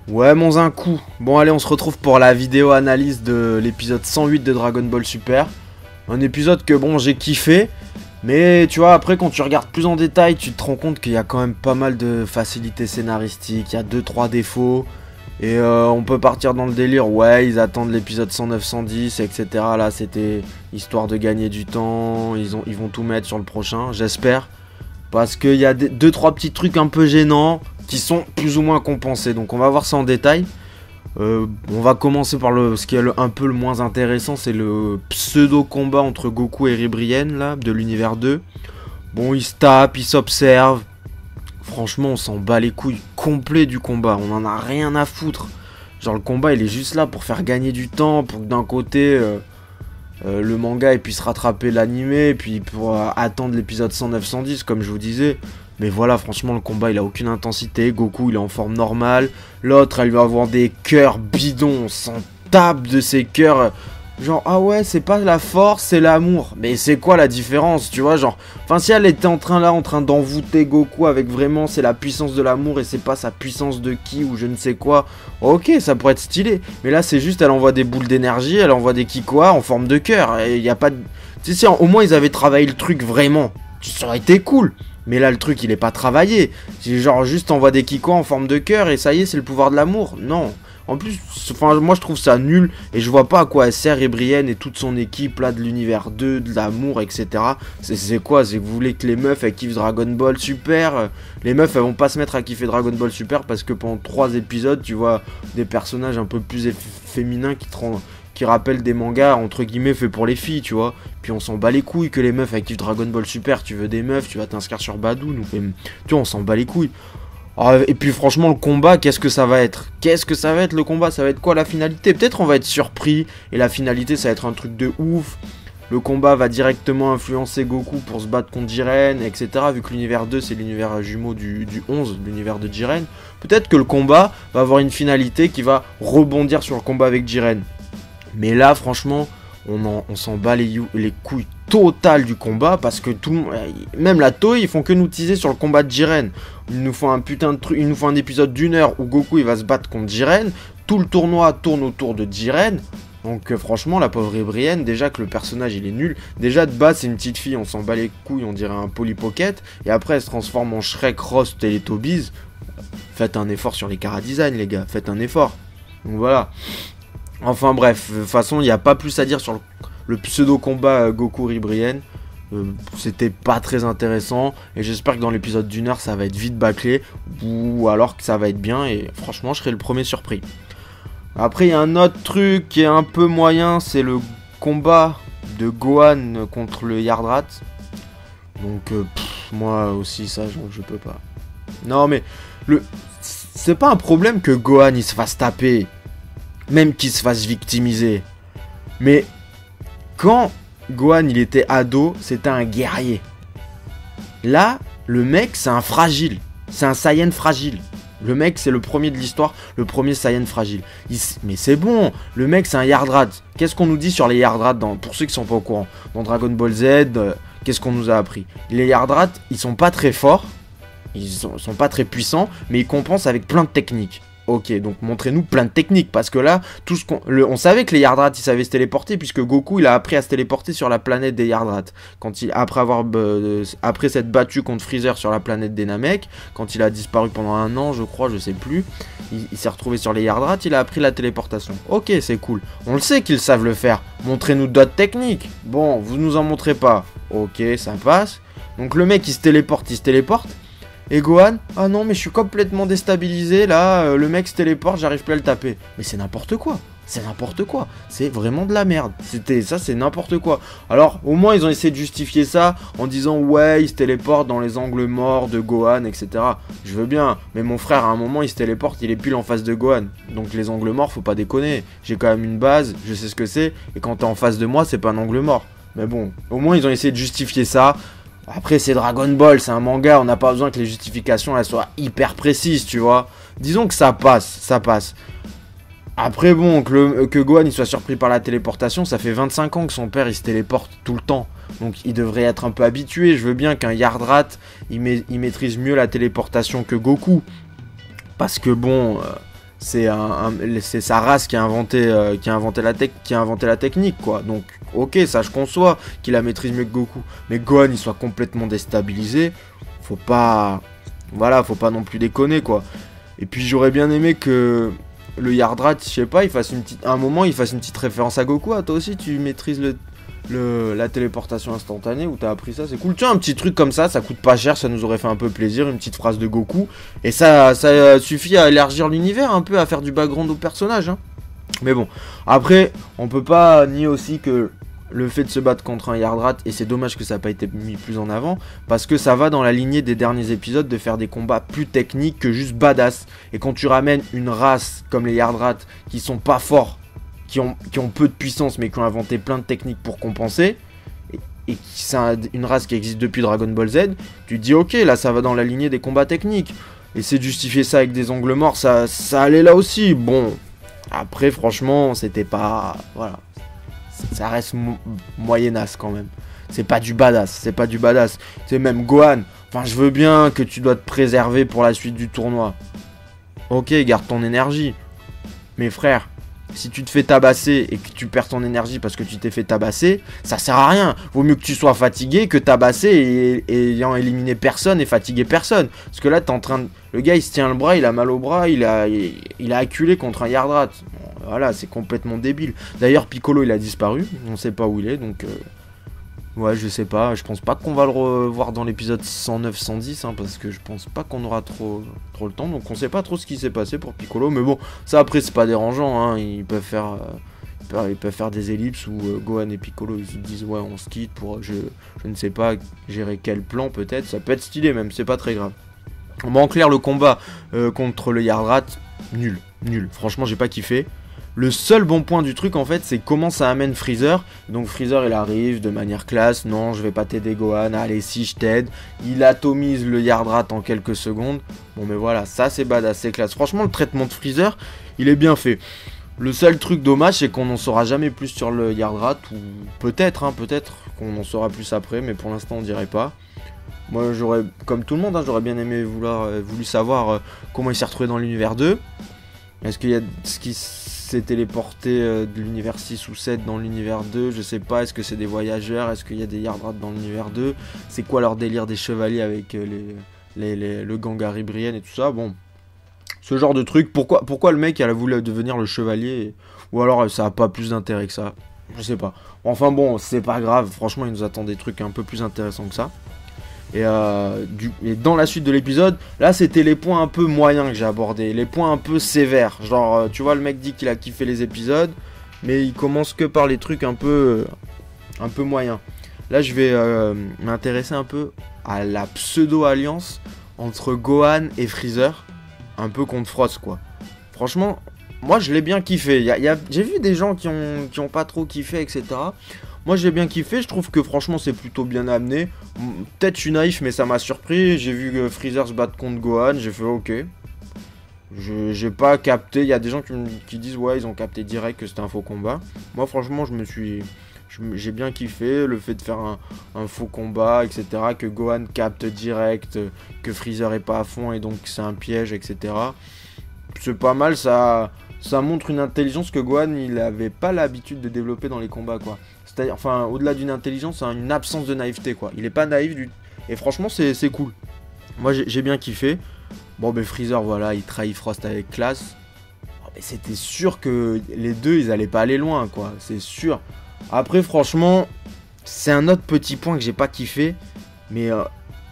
Ouais, mon un coup. Bon, allez, on se retrouve pour la vidéo analyse de l'épisode 108 de Dragon Ball Super. Un épisode que, bon, j'ai kiffé. Mais tu vois, après, quand tu regardes plus en détail, tu te rends compte qu'il y a quand même pas mal de facilités scénaristiques. Il y a 2-3 défauts. Et on peut partir dans le délire. Ouais, ils attendent l'épisode 109-110, etc. Là, c'était histoire de gagner du temps. Ils vont tout mettre sur le prochain, j'espère. Parce qu'il y a 2-3 petits trucs un peu gênants qui sont plus ou moins compensés. Donc on va voir ça en détail. On va commencer par ce qui est un peu le moins intéressant. C'est le pseudo combat entre Goku et Ribrienne là, de l'univers 2. Bon, ils se tapent, ils s'observent. Franchement, on s'en bat les couilles complet du combat. On en a rien à foutre. Genre le combat il est juste là pour faire gagner du temps. Pour que d'un côté... le manga et puisse rattraper l'animé, et puis pour attendre l'épisode 109-110 comme je vous disais. Mais voilà, franchement le combat il a aucune intensité. Goku il est en forme normale. L'autre elle va avoir des cœurs bidons. On s'en tape de ces cœurs. Genre ah ouais c'est pas la force c'est l'amour. Mais c'est quoi la différence tu vois genre. Enfin si elle était en train d'envoûter Goku avec vraiment c'est la puissance de l'amour et c'est pas sa puissance de ki ou je ne sais quoi. Ok ça pourrait être stylé. Mais là c'est juste elle envoie des boules d'énergie. Elle envoie des kikoa en forme de cœur. Et y a pas de... Tu sais au moins ils avaient travaillé le truc vraiment. Ça aurait été cool. Mais là le truc il est pas travaillé. C'est genre juste envoie des kikoa en forme de cœur et ça y est c'est le pouvoir de l'amour. Non. En plus, enfin, moi je trouve ça nul et je vois pas à quoi elle sert Ribrienne et toute son équipe là de l'univers 2, de l'amour, etc. C'est quoi? C'est que vous voulez que les meufs elles kiffent Dragon Ball Super? Les meufs elles vont pas se mettre à kiffer Dragon Ball Super parce que pendant 3 épisodes tu vois des personnages un peu plus féminins qui rappellent des mangas entre guillemets faits pour les filles, tu vois. Puis on s'en bat les couilles que les meufs elles kiffent Dragon Ball Super. Tu veux des meufs, tu vas t'inscrire sur Badoo. Tu vois, on s'en bat les couilles. Ah, et puis franchement le combat qu'est-ce que ça va être? Qu'est-ce que ça va être le combat? Ça va être quoi la finalité? Peut-être on va être surpris et la finalité ça va être un truc de ouf. Le combat va directement influencer Goku pour se battre contre Jiren, etc. Vu que l'univers 2 c'est l'univers jumeau du 11, l'univers de Jiren. Peut-être que le combat va avoir une finalité qui va rebondir sur le combat avec Jiren. Mais là franchement on s'en bat les couilles totales du combat parce que même la Toei ils font que nous teaser sur le combat de Jiren. Ils nous font un putain de truc, ils nous font un épisode d'1 heure où Goku il va se battre contre Jiren. Tout le tournoi tourne autour de Jiren. Donc franchement la pauvre Ribrienne, déjà que le personnage il est nul. Déjà de base c'est une petite fille, on s'en bat les couilles, on dirait un Polly Pocket. Et après elle se transforme en Shrek, Ross, Teletubbies. Faites un effort sur les chara-design les gars, faites un effort. Donc voilà. Enfin bref, de toute façon il n'y a pas plus à dire sur le pseudo combat Goku-Ribrienne. C'était pas très intéressant et j'espère que dans l'épisode d'1 heure ça va être vite bâclé ou alors que ça va être bien et franchement je serai le premier surpris. Après il y a un autre truc qui est un peu moyen, c'est le combat de Gohan contre le Yardrat. Donc moi aussi ça je peux pas. Non mais c'est pas un problème que Gohan il se fasse taper. Même qu'il se fasse victimiser. Mais quand Gohan il était ado, c'était un guerrier. Là, le mec c'est un fragile. C'est un Saiyan fragile. Le mec c'est le premier de l'histoire, le premier Saiyan fragile. Mais c'est bon, le mec c'est un Yardrat. Qu'est-ce qu'on nous dit sur les Yardrats pour ceux qui sont pas au courant? Dans Dragon Ball Z, qu'est-ce qu'on nous a appris? Les Yardrats, ils sont pas très forts. Ils sont pas très puissants, mais ils compensent avec plein de techniques. Ok, donc montrez-nous plein de techniques, parce que là, on savait que les Yardrats, ils savaient se téléporter, puisque Goku, il a appris à se téléporter sur la planète des Yardrats. Après s'être battu contre Freezer sur la planète des Namek, quand il a disparu pendant 1 an, je crois, je sais plus, il s'est retrouvé sur les Yardrats, il a appris la téléportation. Ok, c'est cool. On le sait qu'ils savent le faire. Montrez-nous d'autres techniques. Bon, vous nous en montrez pas. Ok, ça passe. Donc le mec, il se téléporte. Et Gohan, ah non mais je suis complètement déstabilisé là, le mec se téléporte, j'arrive plus à le taper. Mais c'est n'importe quoi, c'est vraiment de la merde, c'est n'importe quoi. Alors au moins ils ont essayé de justifier ça en disant ouais il se téléporte dans les angles morts de Gohan etc. Je veux bien, mais mon frère à un moment il se téléporte, il est pile en face de Gohan. Donc les angles morts faut pas déconner, j'ai quand même une base, je sais ce que c'est, et quand t'es en face de moi c'est pas un angle mort. Mais bon, au moins ils ont essayé de justifier ça. Après c'est Dragon Ball, c'est un manga, on n'a pas besoin que les justifications elles soient hyper précises, tu vois. Disons que ça passe. Après bon, que Gohan il soit surpris par la téléportation, ça fait 25 ans que son père il se téléporte tout le temps. Donc il devrait être un peu habitué, je veux bien qu'un Yardrat il maîtrise mieux la téléportation que Goku. Parce que bon, c'est c'est sa race qui a inventé, qui a inventé la technique, quoi. Donc, ok, ça je conçois qu'il la maîtrise mieux que Goku. Mais Gohan, il soit complètement déstabilisé. Faut pas... Voilà, faut pas non plus déconner, quoi. Et puis j'aurais bien aimé que le Yardrat, je sais pas, à un moment, il fasse une petite référence à Goku. Ah, toi aussi, tu maîtrises la téléportation instantanée, où t'as appris ça, c'est cool. Tiens, un petit truc comme ça coûte pas cher, ça nous aurait fait un peu plaisir, une petite phrase de Goku. Et ça suffit à élargir l'univers un peu, à faire du background au personnage, hein. Mais bon, après, on peut pas nier aussi que le fait de se battre contre un Yardrat, et c'est dommage que ça n'a pas été mis plus en avant, parce que ça va dans la lignée des derniers épisodes de faire des combats plus techniques que juste badass. Et quand tu ramènes une race comme les Yardrats, qui sont pas forts, qui ont peu de puissance, mais qui ont inventé plein de techniques pour compenser, et c'est une race qui existe depuis Dragon Ball Z, tu te dis ok, là ça va dans la lignée des combats techniques. Essayer de justifier ça avec des angles morts, ça allait là aussi. Bon, après franchement, c'était pas... Voilà. Ça reste moyennasse quand même. C'est pas du badass, c'est pas du badass. C'est même Gohan. Enfin, je veux bien que tu dois te préserver pour la suite du tournoi. Ok, garde ton énergie. Mais frère, si tu te fais tabasser et que tu perds ton énergie parce que tu t'es fait tabasser, ça sert à rien. Vaut mieux que tu sois fatigué que tabassé et ayant éliminé personne et fatigué personne. Parce que là, t'es en train de... Le gars, il se tient le bras, il a mal au bras, il a acculé contre un Yardrat. Voilà, c'est complètement débile. D'ailleurs, Piccolo, il a disparu. On sait pas où il est, donc... Ouais, je sais pas. Je pense pas qu'on va le revoir dans l'épisode 109-110, hein, parce que je pense pas qu'on aura trop le temps. Donc on sait pas trop ce qui s'est passé pour Piccolo. Mais bon, ça après, c'est pas dérangeant, hein. Ils peuvent faire des ellipses où Gohan et Piccolo, ils se disent, ouais, on se quitte pour, je ne sais pas, gérer quel plan peut-être. Ça peut être stylé même, c'est pas très grave. Bon, en clair, le combat contre le Yardrat, nul. Franchement, j'ai pas kiffé. Le seul bon point du truc en fait, c'est comment ça amène Freezer. Donc Freezer, il arrive de manière classe. Non, je vais pas t'aider Gohan. Allez, si, je t'aide. Il atomise le Yardrat en quelques secondes. Bon, mais voilà, ça c'est badass, c'est classe. Franchement, le traitement de Freezer, il est bien fait. Le seul truc dommage, c'est qu'on n'en saura jamais plus sur le Yardrat. Ou peut-être qu'on en saura plus après. Mais pour l'instant, on dirait pas. Moi, j'aurais, comme tout le monde, hein, j'aurais bien aimé voulu savoir comment il s'est retrouvé dans l'univers 2. Est-ce qu'il y a ce qui s'est téléporté de l'univers 6 ou 7 dans l'univers 2, je sais pas. Est-ce que c'est des voyageurs? Est-ce qu'il y a des Yardrats dans l'univers 2? C'est quoi leur délire des chevaliers avec le gang Brienne et tout ça? Bon, ce genre de truc. Pourquoi le mec a voulu devenir le chevalier? Ou alors ça a pas plus d'intérêt que ça? Je sais pas. Enfin bon, c'est pas grave. Franchement, il nous attend des trucs un peu plus intéressants que ça. Et dans la suite de l'épisode, là c'était les points un peu moyens que j'ai abordés, les points un peu sévères. Genre, tu vois, le mec dit qu'il a kiffé les épisodes, mais il commence que par les trucs un peu moyens. Là, je vais m'intéresser un peu à la pseudo-alliance entre Gohan et Freezer, un peu contre Frost, quoi. Franchement, moi je l'ai bien kiffé. J'ai vu des gens qui ont pas trop kiffé, etc. Moi j'ai bien kiffé, je trouve que franchement c'est plutôt bien amené. Peut-être je suis naïf mais ça m'a surpris. J'ai vu Freezer se battre contre Gohan, j'ai fait ok. J'ai pas capté, il y a des gens qui disent ouais ils ont capté direct que c'était un faux combat. Moi franchement j'ai bien kiffé le fait de faire un faux combat, etc. Que Gohan capte direct, que Freezer est pas à fond et donc c'est un piège, etc. C'est pas mal, ça montre une intelligence que Gohan il avait pas l'habitude de développer dans les combats, quoi. C'est-à-dire, enfin, au-delà d'une intelligence, c'est une absence de naïveté, quoi. Il est pas naïf et franchement, c'est cool. Moi, j'ai bien kiffé. Bon, ben Freezer, voilà, il trahit Frost avec classe. Oh, mais c'était sûr que les deux, ils allaient pas aller loin, quoi. C'est sûr. Après, franchement, c'est un autre petit point que j'ai pas kiffé. Mais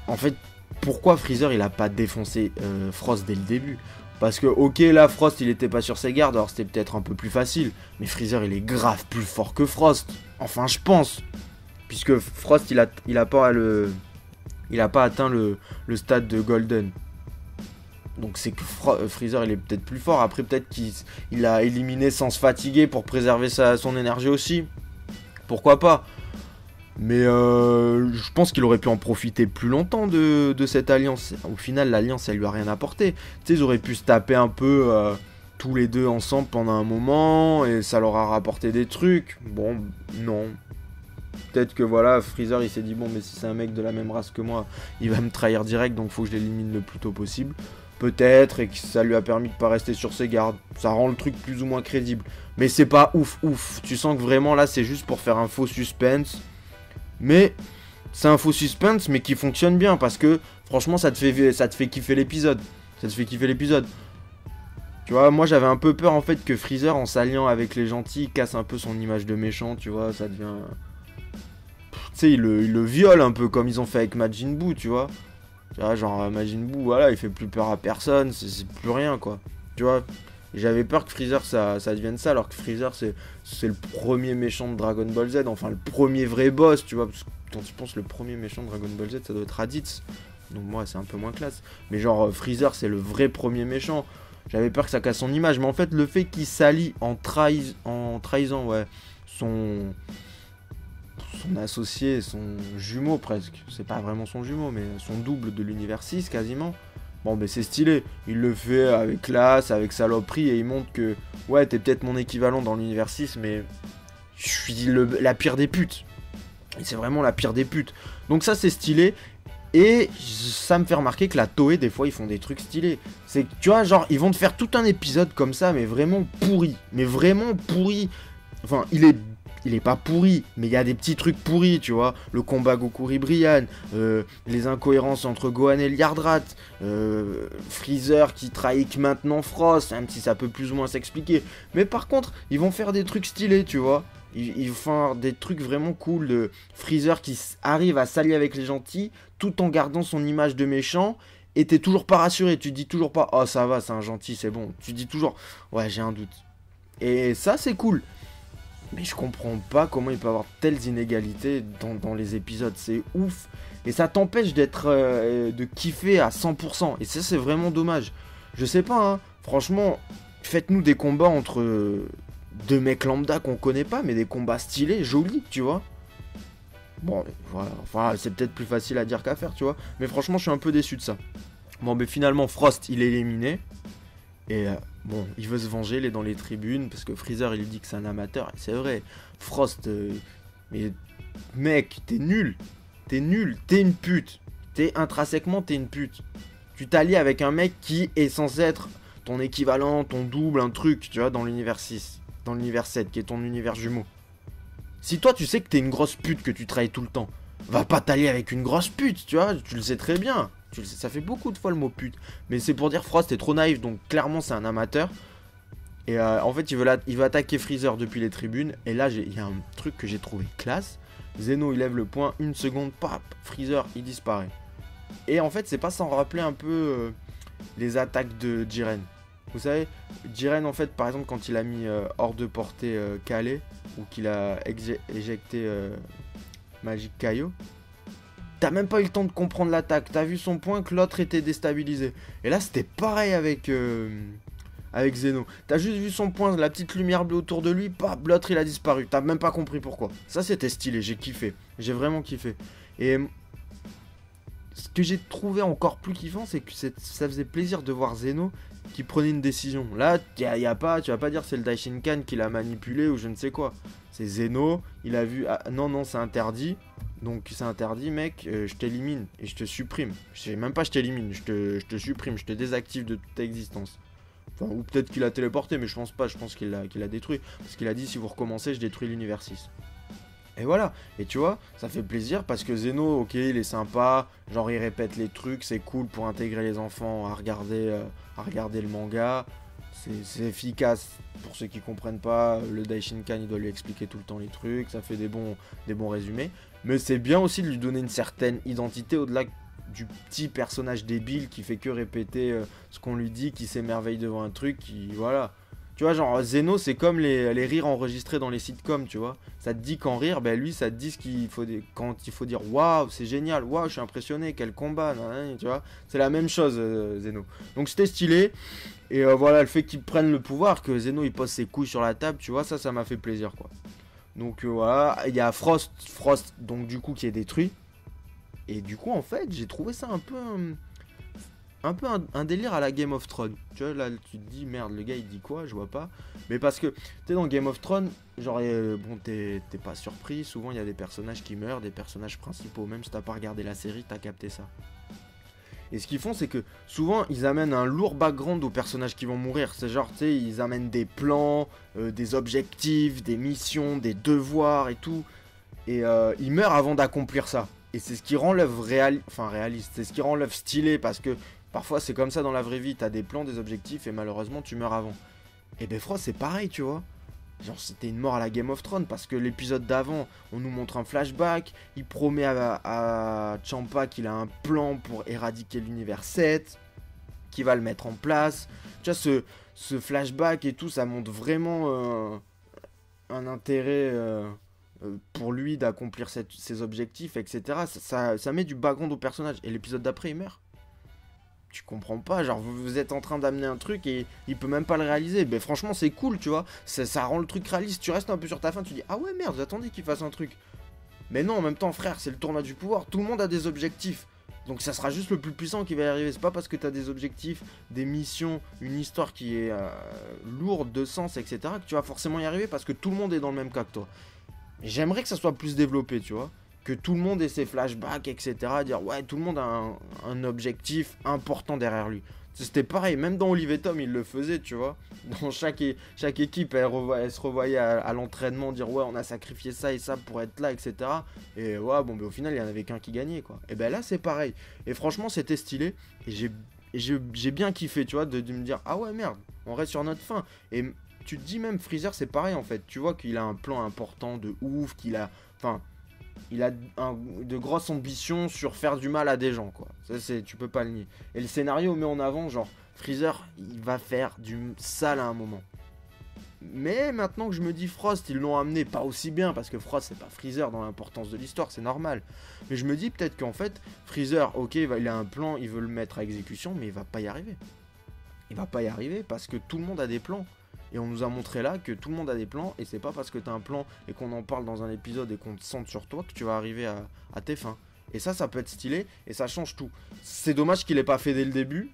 en fait, pourquoi Freezer, il a pas défoncé Frost dès le début? Parce que, ok, là, Frost, il était pas sur ses gardes, alors c'était peut-être un peu plus facile. Mais Freezer, il est grave plus fort que Frost. Enfin, je pense. Puisque Frost, il a pas atteint le stade de Golden. Donc c'est que Freezer, il est peut-être plus fort. Après, peut-être qu'il a éliminé sans se fatiguer pour préserver son énergie aussi. Pourquoi pas? Mais je pense qu'il aurait pu en profiter plus longtemps de cette alliance. Au final, l'alliance, elle lui a rien apporté. Tu sais, ils auraient pu se taper un peu tous les deux ensemble pendant un moment et ça leur a rapporté des trucs. Bon, non. Peut-être que voilà, Freezer, il s'est dit, bon, mais si c'est un mec de la même race que moi, il va me trahir direct, donc faut que je l'élimine le plus tôt possible. peut-être, et que ça lui a permis de pas rester sur ses gardes. Ça rend le truc plus ou moins crédible. Mais c'est pas ouf, ouf. Tu sens que vraiment là, c'est juste pour faire un faux suspense. Mais c'est un faux suspense, mais qui fonctionne bien, parce que franchement, ça te fait kiffer l'épisode. Ça te fait kiffer l'épisode. Tu vois, moi j'avais un peu peur en fait que Freezer, en s'alliant avec les gentils, casse un peu son image de méchant, tu vois, ça devient... Tu sais, il le viole un peu comme ils ont fait avec Majin Buu, tu vois. Tu vois, genre Majin Buu, voilà, il fait plus peur à personne, c'est plus rien, quoi. Tu vois, j'avais peur que Freezer ça devienne ça, alors que Freezer c'est le premier méchant de Dragon Ball Z, enfin le premier vrai boss, tu vois, parce que quand tu penses le premier méchant de Dragon Ball Z, ça doit être Raditz. Donc moi c'est un peu moins classe. Mais genre Freezer c'est le vrai premier méchant. J'avais peur que ça casse son image, mais en fait le fait qu'il s'allie en trahissant ouais, son associé, son jumeau presque. C'est pas vraiment son jumeau, mais son double de l'univers 6 quasiment. Bon, ben c'est stylé. Il le fait avec classe, avec saloperie, et il montre que ouais, t'es peut-être mon équivalent dans l'univers 6, mais je suis la pire des putes. Et c'est vraiment la pire des putes. Donc ça c'est stylé. Et ça me fait remarquer que la Toei, des fois, ils font des trucs stylés. C'est que, tu vois, genre, ils vont te faire tout un épisode comme ça, mais vraiment pourri. Mais vraiment pourri. Enfin, il est pas pourri, mais il y a des petits trucs pourris, tu vois. Le combat Goku-Ribrianne, les incohérences entre Gohan et Liardrat, Freezer qui trahit maintenant Frost, même si ça peut plus ou moins s'expliquer. Mais par contre, ils vont faire des trucs stylés, tu vois. Ils font des trucs vraiment cool de Freezer qui arrive à s'allier avec les gentils tout en gardant son image de méchant. Et t'es toujours pas rassuré, tu dis toujours pas oh ça va, c'est un gentil, c'est bon. Tu dis toujours ouais, j'ai un doute. Et ça c'est cool. Mais je comprends pas comment il peut y avoir telles inégalités dans les épisodes, c'est ouf. Et ça t'empêche de kiffer à 100%. Et ça c'est vraiment dommage. Je sais pas, hein. Franchement, faites-nous des combats entre deux mecs lambda qu'on connaît pas, mais des combats stylés, jolis, tu vois. Bon, voilà, enfin, c'est peut-être plus facile à dire qu'à faire, tu vois. Mais franchement, je suis un peu déçu de ça. Bon, mais finalement, Frost, il est éliminé. Et bon, il veut se venger, il est dans les tribunes, parce que Freezer, il dit que c'est un amateur. Et c'est vrai, Frost, mais mec, t'es nul. T'es nul, t'es une pute. Intrinsèquement, t'es une pute. Tu t'allies avec un mec qui est censé être ton équivalent, ton double, un truc, tu vois, dans l'univers 6. Dans l'univers 7, qui est ton univers jumeau. Si toi tu sais que t'es une grosse pute, que tu trahis tout le temps, va pas t'allier avec une grosse pute, tu vois, tu le sais très bien. Tu le sais, ça fait beaucoup de fois le mot pute. Mais c'est pour dire Frost est trop naïf, donc clairement c'est un amateur. Et en fait il veut attaquer Freezer depuis les tribunes. Et là il y a un truc que j'ai trouvé classe. Zeno il lève le poing, une seconde, pap, Freezer il disparaît. Et en fait c'est pas sans rappeler un peu les attaques de Jiren. Vous savez, Jiren en fait par exemple quand il a mis hors de portée Calais, ou qu'il a éjecté Magic Kaio, t'as même pas eu le temps de comprendre l'attaque, t'as vu son point que l'autre était déstabilisé. Et là c'était pareil avec Zeno, t'as juste vu son point, la petite lumière bleue autour de lui, pap, l'autre il a disparu, t'as même pas compris pourquoi. Ça c'était stylé, j'ai kiffé, j'ai vraiment kiffé. Et ce que j'ai trouvé encore plus kiffant, c'est que ça faisait plaisir de voir Zeno qui prenait une décision. Là, tu vas pas dire c'est le Daishinkan qui l'a manipulé ou je ne sais quoi. C'est Zeno, il a vu, ah, non, c'est interdit. Donc c'est interdit, mec, je t'élimine et je te supprime. Même pas je t'élimine, je te supprime, je te désactive de toute ta existence. Enfin, ou peut-être qu'il a téléporté, mais je pense pas, je pense qu'il l'a détruit. Parce qu'il a dit si vous recommencez, je détruis l'univers 6. Et voilà, et tu vois, ça fait plaisir parce que Zeno, ok, il est sympa, genre il répète les trucs, c'est cool pour intégrer les enfants à regarder le manga, c'est efficace pour ceux qui comprennent pas, le Daishinkan il doit lui expliquer tout le temps les trucs, ça fait des bons résumés, mais c'est bien aussi de lui donner une certaine identité au-delà du petit personnage débile qui fait que répéter ce qu'on lui dit, qui s'émerveille devant un truc, qui, voilà. Tu vois, genre, Zeno, c'est comme les rires enregistrés dans les sitcoms, tu vois. Ça te dit qu'en rire, ben lui, ça te dit quand il faut dire waouh, c'est génial, waouh, je suis impressionné, quel combat, tu vois. C'est la même chose, Zeno. Donc c'était stylé. Et voilà, le fait qu'il prenne le pouvoir, que Zeno il pose ses couilles sur la table, tu vois, ça m'a fait plaisir, quoi. Donc voilà, il y a Frost, donc du coup, qui est détruit. Et du coup, en fait, j'ai trouvé ça un peu un délire à la Game of Thrones. Tu vois, là, tu te dis, merde, le gars, il dit quoi? Je vois pas. Mais parce que, tu sais, dans Game of Thrones, genre, bon, t'es pas surpris. Souvent, il y a des personnages qui meurent, des personnages principaux. Même si t'as pas regardé la série, t'as capté ça. Et ce qu'ils font, c'est que souvent, ils amènent un lourd background aux personnages qui vont mourir. C'est genre, tu sais, ils amènent des plans, des objectifs, des missions, des devoirs et tout. Et ils meurent avant d'accomplir ça. Et c'est ce qui rend l'œuvre réaliste. C'est ce qui rend l'œuvre stylée, parce que parfois, c'est comme ça dans la vraie vie. T'as des plans, des objectifs, et malheureusement, tu meurs avant. Et Bifrost, c'est pareil, tu vois. Genre, c'était une mort à la Game of Thrones, parce que l'épisode d'avant, on nous montre un flashback, il promet à Ciampa qu'il a un plan pour éradiquer l'univers 7, qu'il va le mettre en place. Tu vois, ce flashback et tout, ça montre vraiment un intérêt pour lui d'accomplir ses objectifs, etc. Ça met du background au personnage. Et l'épisode d'après, il meurt. Tu comprends pas, genre vous êtes en train d'amener un truc et il peut même pas le réaliser. Ben franchement c'est cool, tu vois, ça rend le truc réaliste. Tu restes un peu sur ta faim, tu dis ah ouais merde, j'attendais qu'il fasse un truc. Mais non, en même temps frère, c'est le tournoi du pouvoir, tout le monde a des objectifs. Donc ça sera juste le plus puissant qui va y arriver. C'est pas parce que t'as des objectifs, des missions, une histoire qui est lourde de sens, etc. que tu vas forcément y arriver, parce que tout le monde est dans le même cas que toi. J'aimerais que ça soit plus développé, tu vois. Que tout le monde ait ses flashbacks, etc. Dire ouais, tout le monde a un objectif important derrière lui. C'était pareil, même dans Olive et Tom, ils le faisaient, tu vois. Dans chaque équipe, elle se revoyait à l'entraînement, dire ouais, on a sacrifié ça et ça pour être là, etc. Et ouais, bon, mais au final, il n'y en avait qu'un qui gagnait, quoi. Et ben là, c'est pareil. Et franchement, c'était stylé. Et j'ai bien kiffé, tu vois, de me dire ah ouais, merde, on reste sur notre fin. Et tu te dis même, Freezer, c'est pareil, en fait. Tu vois qu'il a un plan important de ouf, qu'il a... Enfin... Il a de grosses ambitions sur faire du mal à des gens, quoi. Ça, tu peux pas le nier. Et le scénario met en avant, genre, Freezer, il va faire du sale à un moment. Mais maintenant que je me dis Frost, ils l'ont amené pas aussi bien, parce que Frost, c'est pas Freezer dans l'importance de l'histoire, c'est normal. Mais je me dis peut-être qu'en fait, Freezer, ok, il a un plan, il veut le mettre à exécution, mais il va pas y arriver. Il va pas y arriver parce que tout le monde a des plans. Et on nous a montré là que tout le monde a des plans, et c'est pas parce que t'as un plan et qu'on en parle dans un épisode et qu'on te sente sur toi que tu vas arriver à tes fins. Et ça peut être stylé, et ça change tout. C'est dommage qu'il ait pas fait dès le début,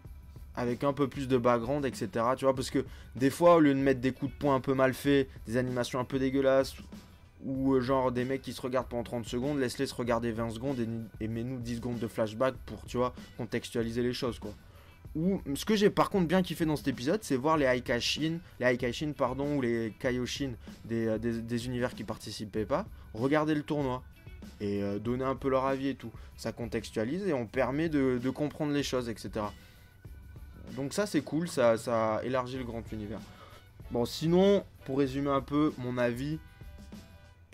avec un peu plus de background, etc. Tu vois, parce que des fois, au lieu de mettre des coups de poing un peu mal faits, des animations un peu dégueulasses, ou genre des mecs qui se regardent pendant 30 secondes, laisse-les se regarder 20 secondes et mets-nous 10 secondes de flashback pour, tu vois, contextualiser les choses, quoi. Ou ce que j'ai par contre bien kiffé dans cet épisode, c'est voir les Haikashin, ou les Kaioshin des univers qui participaient pas, regarder le tournoi et donner un peu leur avis et tout. Ça contextualise et on permet de comprendre les choses, etc. Donc ça c'est cool, ça élargit le grand univers. Bon, sinon, pour résumer un peu mon avis,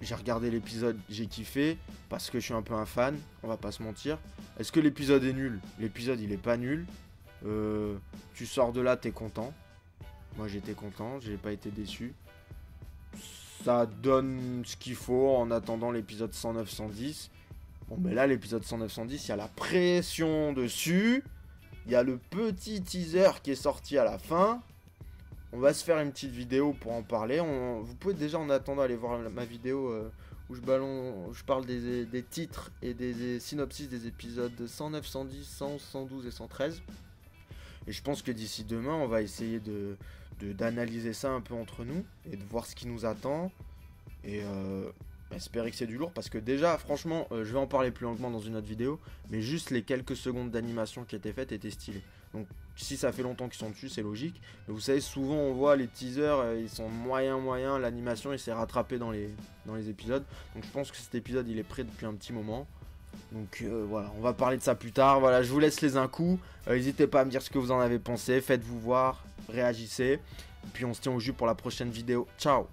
j'ai regardé l'épisode, j'ai kiffé, parce que je suis un peu un fan, on va pas se mentir. Est-ce que l'épisode est nul? L'épisode il est pas nul. Tu sors de là, t'es content. Moi j'étais content, j'ai pas été déçu. Ça donne ce qu'il faut en attendant l'épisode 109-110. Bon, mais là, l'épisode 109-110, il y a la pression dessus. Il y a le petit teaser qui est sorti à la fin. On va se faire une petite vidéo pour en parler. Vous pouvez déjà en attendant aller voir ma vidéo où je parle des titres et des synopsis des épisodes 109, 110, 111, 112 et 113. Et je pense que d'ici demain, on va essayer d'analyser ça un peu entre nous et de voir ce qui nous attend. Et espérer que c'est du lourd, parce que déjà, franchement, je vais en parler plus longuement dans une autre vidéo, mais juste les quelques secondes d'animation qui étaient faites étaient stylées. Donc si ça fait longtemps qu'ils sont dessus, c'est logique. Mais vous savez, souvent on voit les teasers, ils sont moyens, l'animation il s'est rattrapé dans les épisodes. Donc je pense que cet épisode il est prêt depuis un petit moment. Donc voilà, on va parler de ça plus tard. Voilà, je vous laisse les un coup. N'hésitez pas à me dire ce que vous en avez pensé, faites-vous voir, réagissez. Et puis on se tient au jus pour la prochaine vidéo. Ciao!